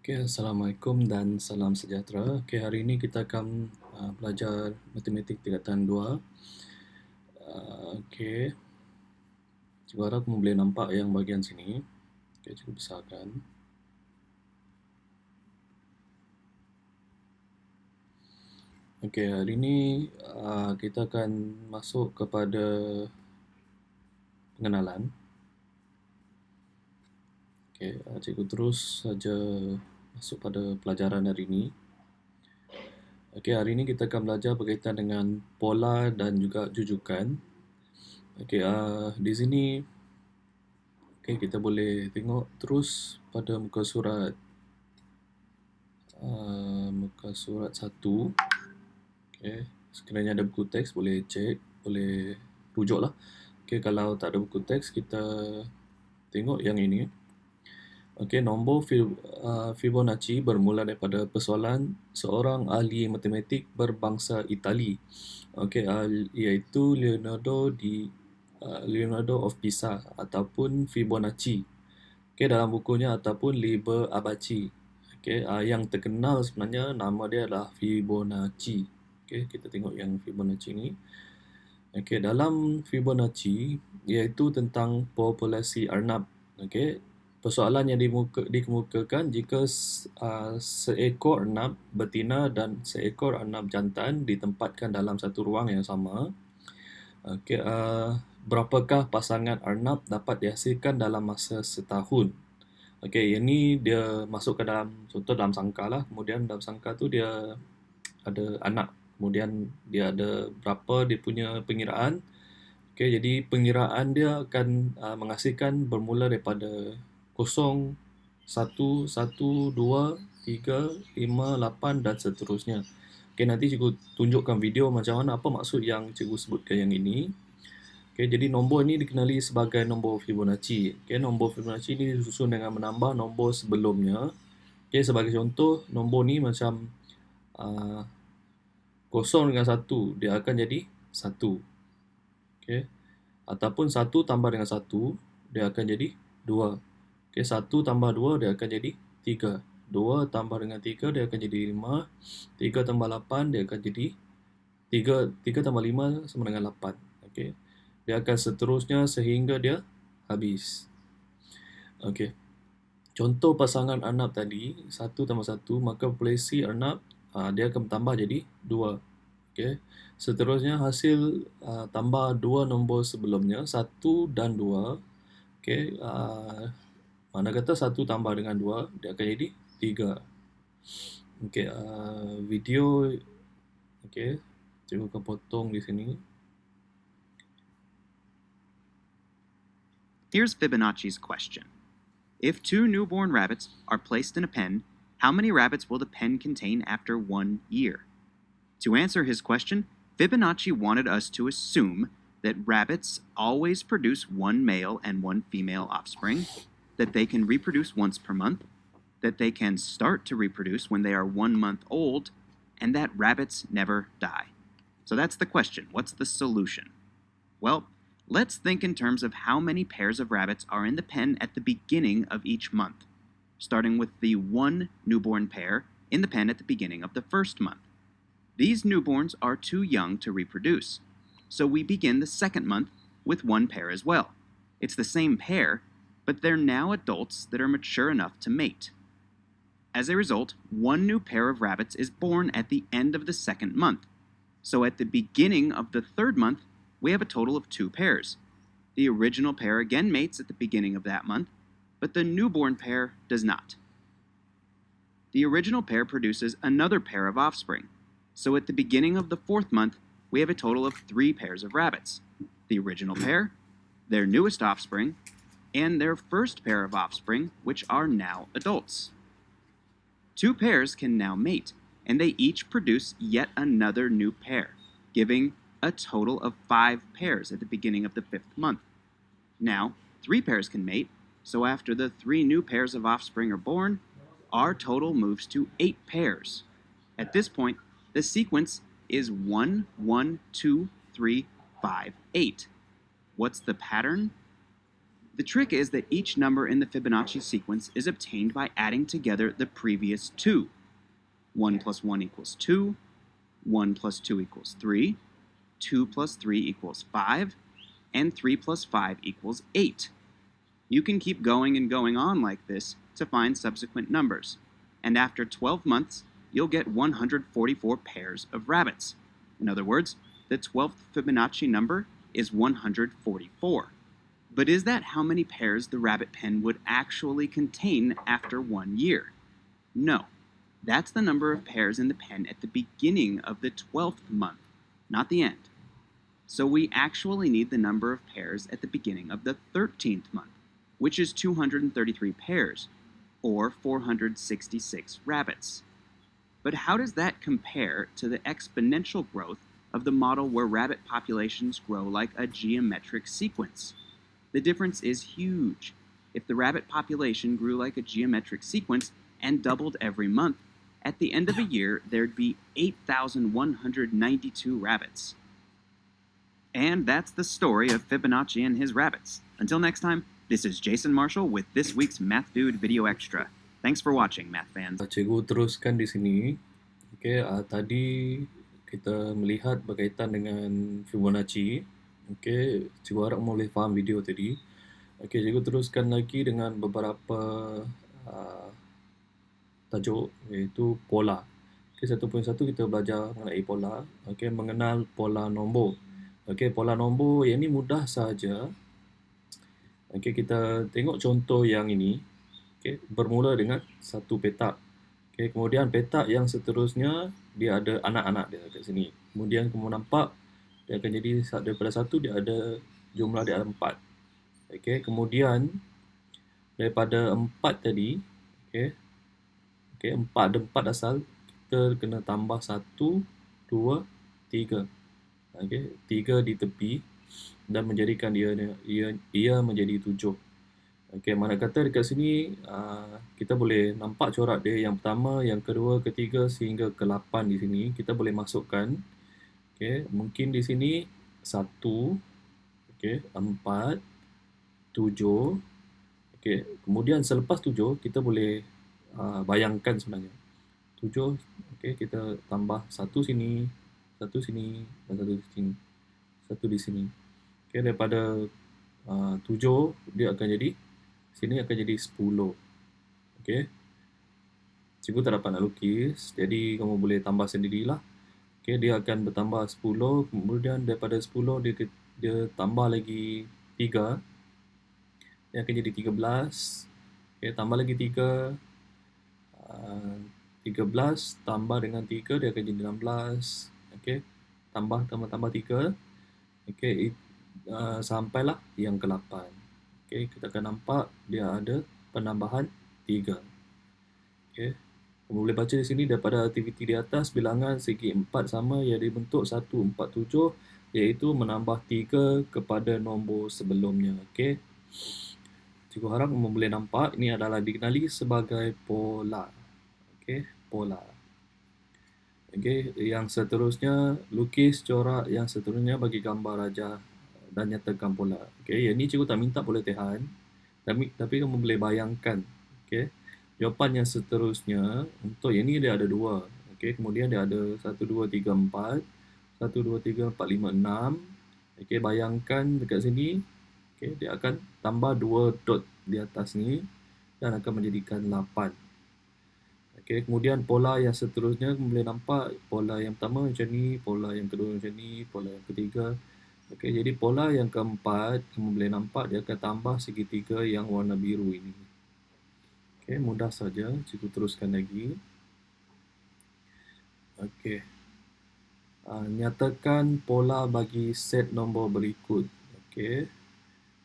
Okay, Assalamualaikum dan salam sejahtera. Okay, hari ini kita akan belajar matematik tingkatan 2. Okay, cikgu harap kamu boleh nampak yang bahagian sini. Okay, cikgu besarkan. Okay, hari ini kita akan masuk kepada pengenalan. Okay, cikgu terus saja masuk pada pelajaran hari ini. Okay, hari ini kita akan belajar berkaitan dengan pola dan juga jujukan. Okay, di sini kita boleh tengok terus pada muka surat muka surat 1. Sekiranya ada buku teks boleh cek, boleh rujuk lah. Kalau tak ada buku teks kita tengok yang ini. Nombor Fibonacci bermula daripada persoalan seorang ahli matematik berbangsa Itali, iaitu Leonardo of Pisa ataupun Fibonacci. Dalam bukunya ataupun Liber Abaci. Yang terkenal sebenarnya nama dia adalah Fibonacci. Kita tengok yang Fibonacci ni. Dalam Fibonacci iaitu tentang populasi arnab. Persoalan yang dikemukakan jika seekor arnab betina dan seekor arnab jantan ditempatkan dalam satu ruang yang sama. Berapakah pasangan arnab dapat dihasilkan dalam masa setahun? Yang ni dia masuk ke dalam, contoh dalam sangka lah. Kemudian dalam sangka tu dia ada anak. Kemudian dia ada berapa dia punya pengiraan. Jadi pengiraan dia akan menghasilkan bermula daripada 0, 1, 1, 2, 3, 5, 8 dan seterusnya. Nanti cikgu tunjukkan video macam mana, apa maksud yang cikgu sebutkan yang ini. Jadi nombor ini dikenali sebagai nombor Fibonacci. Nombor Fibonacci ini disusun dengan menambah nombor sebelumnya. Sebagai contoh, nombor ni macam 0 dengan 1, dia akan jadi 1. Ataupun 1 tambah dengan 1, dia akan jadi 2. 1 tambah 2, dia akan jadi 3. 2 tambah dengan 3, dia akan jadi 5. 3 tambah 8, dia akan jadi 3 tambah 5 sama dengan 8. Dia akan seterusnya sehingga dia habis. Contoh pasangan arnab tadi, 1 tambah 1, maka populasi arnab dia akan bertambah jadi 2. Seterusnya hasil tambah 2 nombor sebelumnya, 1 dan 2. Mana kata 1 tambah dengan 2, dia akan jadi 3. Video cikgu akan potong di sini. Here's Fibonacci's question. If 2 newborn rabbits are placed in a pen, how many rabbits will the pen contain after 1 year? To answer his question, Fibonacci wanted us to assume that rabbits always produce 1 male and 1 female offspring, that they can reproduce once per month, that they can start to reproduce when they are 1 month old, and that rabbits never die. So that's the question. What's the solution? Well, let's think in terms of how many pairs of rabbits are in the pen at the beginning of each month, starting with the 1 newborn pair in the pen at the beginning of the first month. These newborns are too young to reproduce, so we begin the second month with 1 pair as well. It's the same pair, but they're now adults that are mature enough to mate. As a result, 1 new pair of rabbits is born at the end of the second month. So at the beginning of the third month, we have a total of 2 pairs. The original pair again mates at the beginning of that month, but the newborn pair does not. The original pair produces another pair of offspring. So at the beginning of the fourth month, we have a total of 3 pairs of rabbits. The original pair, their newest offspring, and their first pair of offspring, which are now adults. 2 pairs can now mate, and they each produce yet another new pair, giving a total of 5 pairs at the beginning of the 5th month. Now, 3 pairs can mate, so after the 3 new pairs of offspring are born, our total moves to 8 pairs. At this point, the sequence is 1, 1, 2, 3, 5, 8. What's the pattern? The trick is that each number in the Fibonacci sequence is obtained by adding together the previous two. 1 plus 1 equals 2, 1 plus 2 equals 3, 2 plus 3 equals 5, and 3 plus 5 equals 8. You can keep going and going on like this to find subsequent numbers, and after 12 months, you'll get 144 pairs of rabbits. In other words, the 12th Fibonacci number is 144. But is that how many pairs the rabbit pen would actually contain after 1 year? No. That's the number of pairs in the pen at the beginning of the 12th month, not the end. So we actually need the number of pairs at the beginning of the 13th month, which is 233 pairs, or 466 rabbits. But how does that compare to the exponential growth of the model where rabbit populations grow like a geometric sequence? The difference is huge. If the rabbit population grew like a geometric sequence and doubled every month, at the end of a year, there'd be 8,192 rabbits. And that's the story of Fibonacci and his rabbits. Until next time, this is Jason Marshall with this week's Math Dude Video Extra. Thanks for watching, math fans. Cikgu teruskan di sini. Okey, tadi kita melihat berkaitan dengan Fibonacci. Okey, cikgu harap boleh faham video tadi. Okey, cikgu teruskan lagi dengan beberapa tajuk, iaitu pola. Okey, 1.1 kita belajar mengenai pola. Okey, mengenal pola nombor. Okey, pola nombor yang ini mudah saja. Okey, kita tengok contoh yang ini. Okey, bermula dengan satu petak. Okey, kemudian petak yang seterusnya dia ada anak-anak dia kat sini. Kemudian kamu nampak dia akan jadi daripada satu dia ada jumlah dia ada 4. Okey, kemudian daripada 4 tadi, okey. Okey, 4 ada 4 asal, kita kena tambah 1, 2, 3. Okey, 3 di tepi dan menjadikan ia menjadi 7. Okey, mana kata dekat sini kita boleh nampak corak dia yang pertama, yang kedua, ketiga sehingga ke 8 di sini. Kita boleh masukkan. Okey, mungkin di sini 1, okey, 4, 7. Okey, kemudian selepas 7 kita boleh bayangkan sebenarnya. 7, okey, kita tambah 1 sini, 1 sini dan 1 di sini. 1 di sini. Okey, daripada 7 dia akan jadi sini akan jadi 10. Okey. Cikgu tak dapat nak lukis, jadi kamu boleh tambah sendirilah. Okey, dia akan bertambah 10, kemudian daripada 10 dia tambah lagi 3. Dia akan jadi 13. Okey, tambah lagi 3. 13 tambah dengan 3 dia akan jadi 16. Okey. Tambah 3. Okey, sampailah yang ke-8. Okey, kita akan nampak dia ada penambahan 3. Okey. Kamu boleh baca di sini daripada aktiviti di atas, bilangan segi 4 sama yang dibentuk 147, iaitu menambah 3 kepada nombor sebelumnya. Okey. Cikgu harap kamu boleh nampak ini adalah dikenali sebagai pola. Okey, pola. Okey, yang seterusnya lukis corak yang seterusnya bagi gambar raja dan nyatakan pola. Okey, yang ni cikgu tak minta boleh tahan. Tapi kamu boleh bayangkan. Okey. Jawapan yang seterusnya untuk yang ni dia ada 2. Okey, kemudian dia ada 1 2 3 4. 1 2 3 4 5 6. Okey, bayangkan dekat sini. Okey, dia akan tambah 2 dot di atas ni dan akan menjadikan 8. Okey, kemudian pola yang seterusnya kamu boleh nampak pola yang pertama macam ni, pola yang kedua macam ni, pola yang ketiga. Okey, jadi pola yang keempat kamu boleh nampak dia akan tambah segitiga yang warna biru ini. Okey, mudah saja. Cikgu teruskan lagi. Okey. Nyatakan pola bagi set nombor berikut. Okey.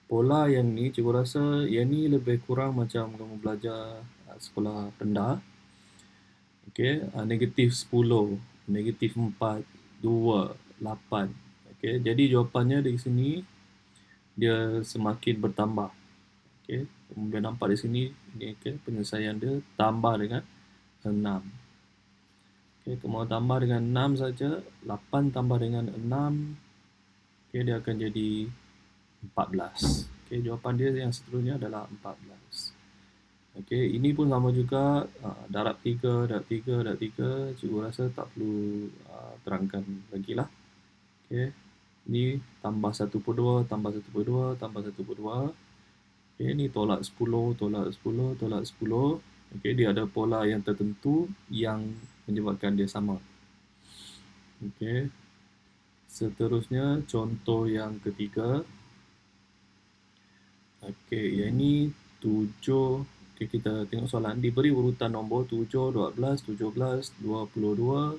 Pola yang ni cikgu rasa yang ni lebih kurang macam kamu belajar sekolah rendah. Okey, negatif 10, negatif 4, 2, 8. Okey, jadi jawapannya di sini dia semakin bertambah. Okey, kamu boleh nampak di sini ini okay, penyelesaian dia tambah dengan 6. Okey, kamu tambah dengan 6 saja, 8 tambah dengan 6. Okey, dia akan jadi 14. Okey, jawapan dia yang seterusnya adalah 14. Okey, ini pun sama juga, darab 3, darab 3, darab 3. Cikgu rasa tak perlu terangkan lagi lah. Okey, ni tambah 1/2, tambah 1/2, tambah 1/2. Okey, ni tolak 10, tolak 10, tolak 10. Okey, dia ada pola yang tertentu yang menyebabkan dia sama. Okey, seterusnya contoh yang ketiga. Okey, yang ini 7. Okey, kita tengok soalan. Diberi urutan nombor 7, 12, 17, 22,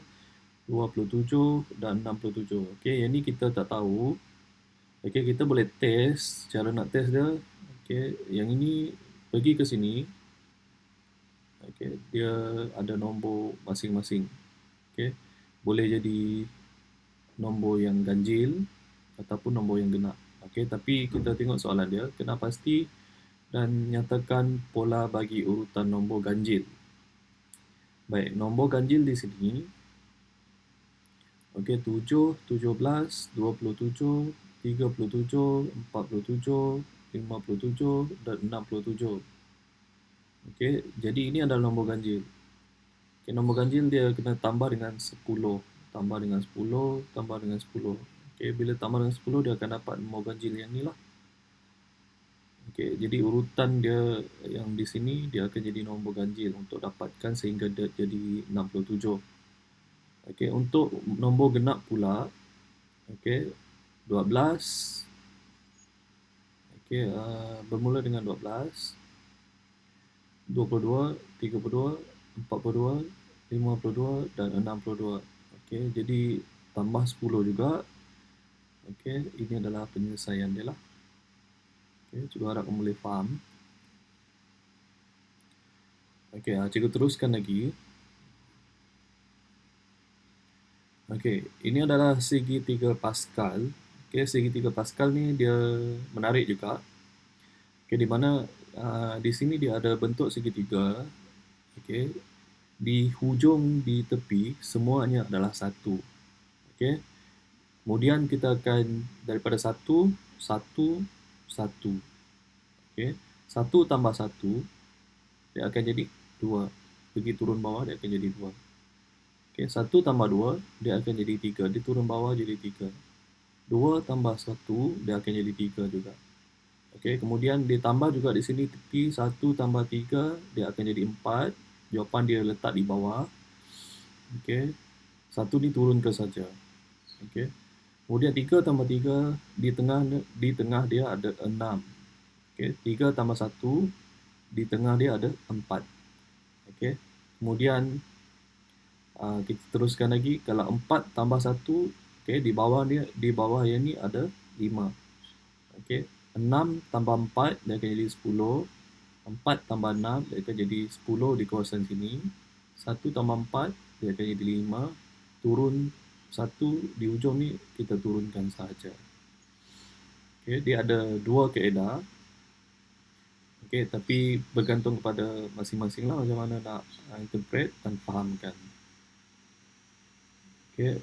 27 dan 67. Okey, yang ni kita tak tahu. Okey, kita boleh test. Cara nak test dia. Okey, yang ini pergi ke sini. Okey, dia ada nombor masing-masing. Okey, boleh jadi nombor yang ganjil ataupun nombor yang genap. Okey, tapi kita tengok soalan dia. Kena pasti dan nyatakan pola bagi urutan nombor ganjil. Baik, nombor ganjil di sini. Okey, 7, 17, 27, 37, 47, 57 dan 67. Okey, jadi ini adalah nombor ganjil. Okey, nombor ganjil dia kena tambah dengan 10. Tambah dengan 10, tambah dengan 10. Okey, bila tambah dengan 10 dia akan dapat nombor ganjil yang ni lah. Okey, jadi urutan dia yang di sini dia akan jadi nombor ganjil untuk dapatkan sehingga dia jadi 67. Okey, untuk nombor genap pula, okey, 12. Okey, bermula dengan 12, 22, 32, 42, 52 dan 62. Okey, jadi tambah 10 juga. Okey, ini adalah penyelesaian dia lah. Okey, cikgu harap kamu boleh faham. Okey, cikgu teruskan lagi. Okey, ini adalah segitiga Pascal. Okey, segitiga Pascal ni dia menarik juga. Okey, di mana di sini dia ada bentuk segitiga. Okey, di hujung di tepi semuanya adalah 1. Okey. Kemudian kita akan daripada 1, 1, 1. Okey. 1 tambah 1 dia akan jadi 2. Pergi turun bawah dia akan jadi 2. Okey, 1 tambah 2 dia akan jadi 3. Dia turun bawah jadi 3. 2 tambah 1 dia akan jadi 3 juga. Okey, kemudian ditambah juga di sini tepi 1 tambah 3 dia akan jadi 4. Jawapan dia letak di bawah. Okey. 1 ni turunkan saja. Okey. Kemudian 3 tambah 3 di tengah dia ada 6. Okey, 3 tambah 1 di tengah dia ada 4. Okey. Kemudian kita teruskan lagi, kalau 4 tambah 1, okey, di bawah yang ni ada 5. Okey. 6 tambah 4 dia akan jadi 10. 4 tambah 6 dia akan jadi 10 di kawasan sini. 1 tambah 4 dia akan jadi 5. Turun 1 di hujung ni kita turunkan sahaja. Okey, dia ada 2 kaedah. Okey, tapi bergantung kepada masing-masing lah macam mana nak interpret dan fahamkan. Okey.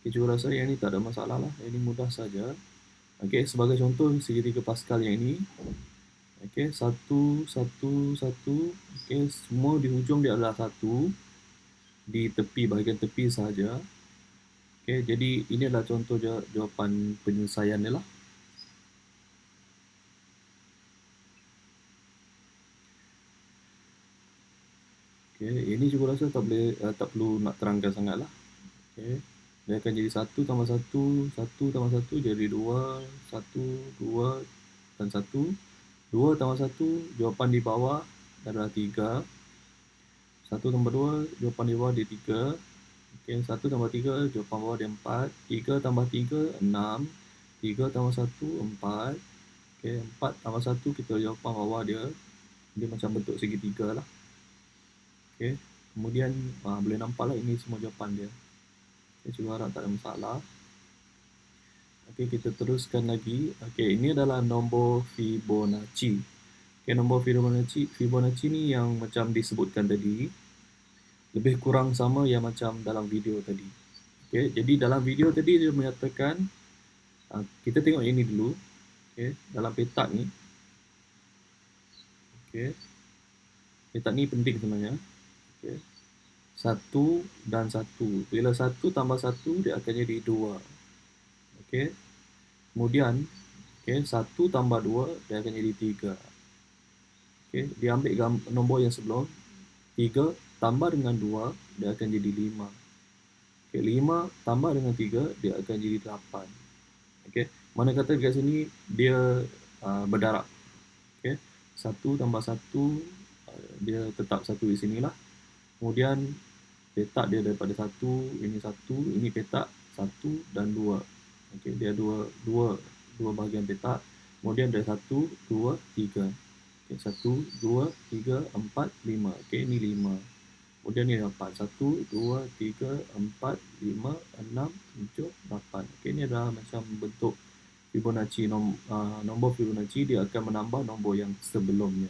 Cikgu rasa yang ni tak ada masalah lah. Yang ni mudah saja. Okey, sebagai contoh segitiga Pascal yang ini. Okey, 1, 1, 1. Okey, semua di hujung dia adalah 1. Di tepi, bahagian tepi sahaja. Okey, jadi ini adalah contoh jawapan penyelesaian dia lah. Okey, ini cikgu rasa tak perlu nak terangkan sangat lah. Okey, dia akan jadi 1 tambah 1, 1 tambah 1 jadi 2, 1, 2 dan 1. 2 tambah 1, jawapan di bawah adalah 3. 1 tambah 2, jawapan di bawah dia 3. Okey, 1 tambah 3, jawapan bawah dia 4. 3 tambah 3, 6. 3 tambah 1, 4. Okey, 4 tambah 1, kita jawapan bawah dia macam bentuk segitiga lah. Okey, kemudian boleh nampak lah ini semua jawapan dia. Okay, cikgu harap tak ada masalah. Okey, kita teruskan lagi. Okey, ini adalah nombor Fibonacci. Okey, nombor Fibonacci ni yang macam disebutkan tadi. Lebih kurang sama yang macam dalam video tadi. Okay, jadi dalam video tadi dia menyatakan, kita tengok ini dulu. Okay, dalam petak ni, okay, petak ni penting sebenarnya. Okay, 1 dan 1. Bila 1 tambah 1, dia akan jadi 2. Okay, kemudian, okay, 1 tambah 2, dia akan jadi 3. Okay, dia ambil nombor yang sebelum, 3 tambah dengan 2, dia akan jadi 5. Okay, 5 tambah dengan 3, dia akan jadi 8. Okay, mana kata kat sini dia berdarab. Okay, 1 tambah 1, dia tetap 1 di sini lah. Kemudian petak dia daripada 1, ini 1, ini petak 1 dan 2. Okay, dia dua bahagian petak. Kemudian dari 1, 2, 3. Okay, 1, 2, 3, 4, 5. Okay, ini 5. Kemudian ni 8. 1, 2, 3, 4, 5, 6, 7, 8. Okay, ini adalah macam bentuk Fibonacci. Nombor Fibonacci dia akan menambah nombor yang sebelumnya.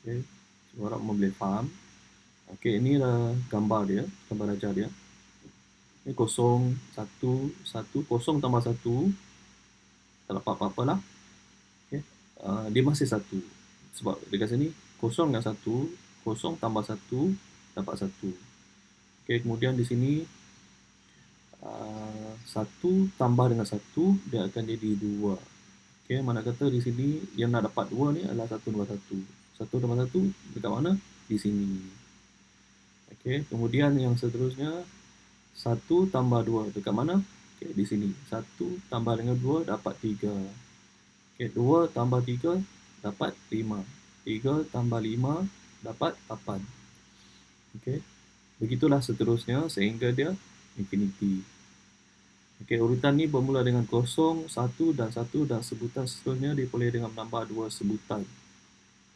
Okay, so, harap boleh faham. Okay, ini adalah gambar dia, gambar ajar dia. Ini 0, 1, 1, 0 tambah 1, tak dapat apa-apa lah. Okay, dia masih 1. Sebab dekat sini 0 dengan 1, 0 tambah 1 dapat 1. Okay, kemudian di sini 1 tambah dengan 1 dia akan jadi 2. Okay, mana kata di sini yang nak dapat 2 ni adalah 1 tambah 1. 1 tambah 1 dekat mana? Di sini. Okay, kemudian yang seterusnya 1 tambah 2 dekat mana? Okay, di sini. 1 tambah dengan 2 dapat 3. Okay, 2 tambah 3 dapat 5. 3 tambah 5 dapat 8. Okay, begitulah seterusnya sehingga dia infinity. Okay, urutan ni bermula dengan 0, 1 dan 1 dan sebutan seterusnya dipulih dengan menambah 2 sebutan.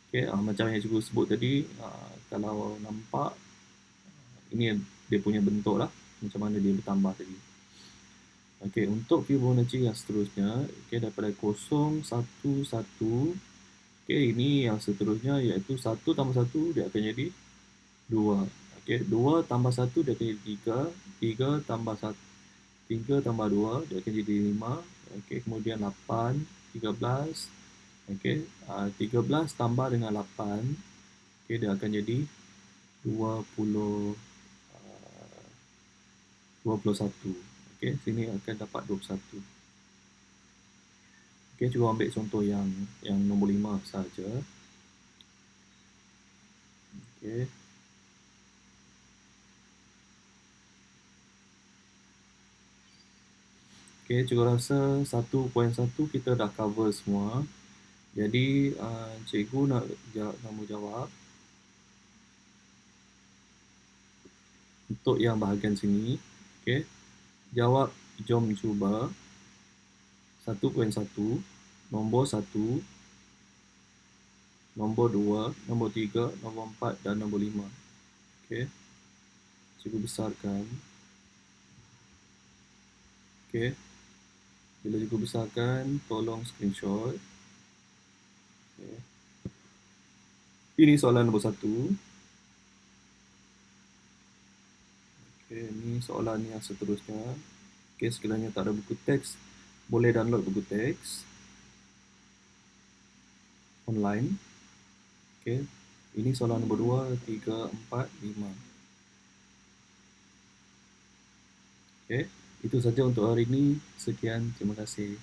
Okay, macam yang cikgu sebut tadi, kalau nampak ini dia punya bentuk lah, macam mana dia bertambah tadi. Okay, untuk Fibonacci yang seterusnya, okay, daripada 0, 1, 1, okay, ini yang seterusnya iaitu 1 tambah 1 dia akan jadi 2. Okay, 2 tambah 1 dia akan jadi 3. 3 tambah 1, 3 tambah 2 dia akan jadi 5. Okay, kemudian 8, 13. Okay, 13 tambah dengan 8, okay, dia akan jadi 21. Okay, sini akan dapat 21. Okay, cuba ambil contoh yang nombor 5 saja. Okay. Okay, cikgu rasa 1.1 kita dah cover semua. Jadi, cikgu nak jawab untuk yang bahagian sini. Okay, jawab jom cuba 1.1, nombor 1, nombor 2, nombor 3, nombor 4 dan nombor 5. Okay, cikgu besarkan. Okay, bila cikgu besarkan, tolong screenshot. Okay. Ini soalan nombor 1. Okay, ini soalan yang seterusnya. Okay, sekiranya tak ada buku teks, boleh download buku teks online. Okay, ini soalan nombor 2, 3, 4, 5. Okay, itu saja untuk hari ini. Sekian, terima kasih.